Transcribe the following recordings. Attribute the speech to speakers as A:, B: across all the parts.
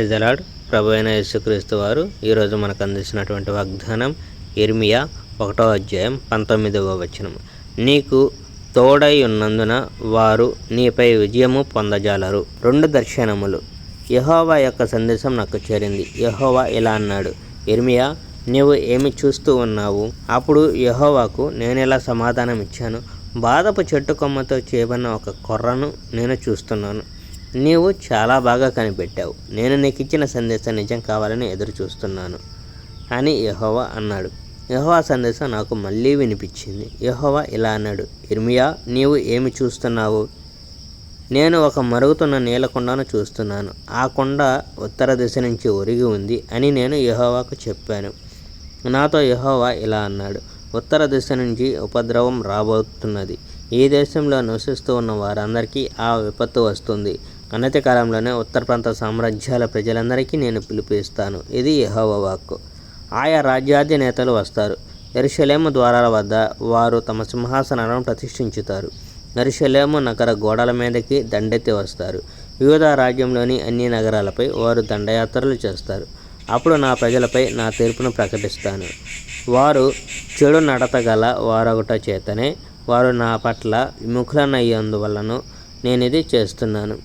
A: Praise the lord. ప్రభు అయిన యేసుక్రీస్తు వారు ఈరోజు మనకు అందించినటువంటి వాగ్దానం యిర్మీయా 1వ అధ్యాయం 19వ వచనం. నీకు తోడై ఉన్నందున వారు నీపై విజయము పొందజాలరు. 2 దర్శనములు. యెహోవా యొక్క సందేశం నాకు చేరింది. యెహోవా ఇలా అన్నాడు, యిర్మీయా, నీవు ఏమి చూస్తూ ఉన్నావు? అప్పుడు యెహోవాకు నేనిలా సమాధానం ఇచ్చాను, బాదపు చెట్టు కొమ్మతో చేయబడిన ఒక కొర్రను నేను చూస్తున్నాను. నీవు చాలా బాగా కనిపెట్టావు. నేను నీకు ఇచ్చిన సందేశం నిజం కావాలని ఎదురు చూస్తున్నాను అని యెహోవా అన్నాడు. యెహోవా సందేశం నాకు మళ్ళీ వినిపించింది. యెహోవా ఇలా అన్నాడు, యిర్మీయా, నీవు ఏమి చూస్తున్నావు? నేను ఒక మరుగుతున్న నీళ్ళ కుండను చూస్తున్నాను. ఆ కుండ ఉత్తర దిశ నుంచి ఒరిగి ఉంది అని నేను యెహోవాకు చెప్పాను. నాతో యెహోవా ఇలా అన్నాడు, ఉత్తర దిశ నుంచి ఉపద్రవం రాబోతున్నది. ఈ దేశంలో నివసిస్తూ ఉన్న వారందరికీ ఆ విపత్తు వస్తుంది. అనతి కాలంలోనే ఉత్తర ప్రాంత సామ్రాజ్యాల ప్రజలందరికీ నేను పిలుపునిస్తాను. ఇది యెహోవా వాక్కు. ఆయా రాజ్యాధినేతలు వస్తారు. యెరూషలేము ద్వారాల వద్ద వారు తమ సింహాసనాలను ప్రతిష్ఠించుతారు. యెరూషలేము నగర గోడల మీదకి దండెత్తి వస్తారు. యూదా రాజ్యంలోని అన్ని నగరాలపై వారు దండయాత్రలు చేస్తారు. అప్పుడు నా ప్రజలపై నా తీర్పును ప్రకటిస్తాను. వారు చెడు నడత గల వారొకట చేతనే వారు నా పట్ల విముఖులనయ్యేందువలన నేనిది చేస్తున్నాను.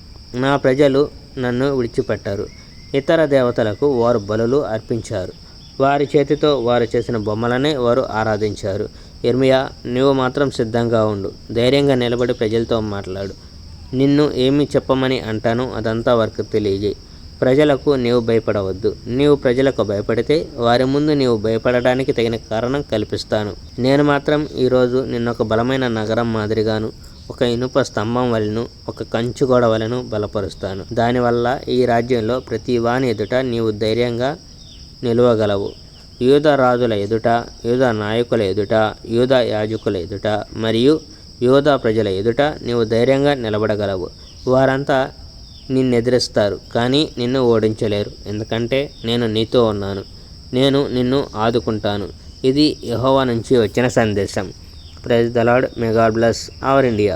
A: నా ప్రజలు నన్ను విడిచిపెట్టారు. ఇతర దేవతలకు వారు బలులు అర్పించారు. వారి చేతితో వారు చేసిన బొమ్మలనే వారు ఆరాధించారు. యిర్మీయా, నీవు మాత్రం సిద్ధంగా ఉండు. ధైర్యంగా నిలబడి ప్రజలతో మాట్లాడు. నిన్ను ఏమి చెప్పమని అంటానో అదంతా వారికి తెలియజేయి. ప్రజలకు నీవు భయపడవద్దు. నీవు ప్రజలకు భయపడితే వారి ముందు నీవు భయపడడానికి తగిన కారణం కల్పిస్తాను. నేను మాత్రం ఈరోజు నిన్నొక బలమైన నగరం మాదిరిగాను, ఒక ఇనుప స్తంభం వలెను, ఒక కంచుగోడ వలెను బలపరుస్తాను. దానివల్ల ఈ రాజ్యంలో ప్రతి వాని ఎదుట నీవు ధైర్యంగా నిలువగలవు. యూదా రాజుల ఎదుట, యూదా నాయకుల ఎదుట, యూదా యాజకుల ఎదుట మరియు యూదా ప్రజల ఎదుట నీవు ధైర్యంగా నిలబడగలవు. వారంతా నిన్నెదిరిస్తారు, కానీ నిన్ను ఓడించలేరు. ఎందుకంటే నేను నీతో ఉన్నాను. నేను నిన్ను ఆదుకుంటాను. ఇది యెహోవా నుంచి వచ్చిన సందేశం. Praise the Lord. May God bless our India.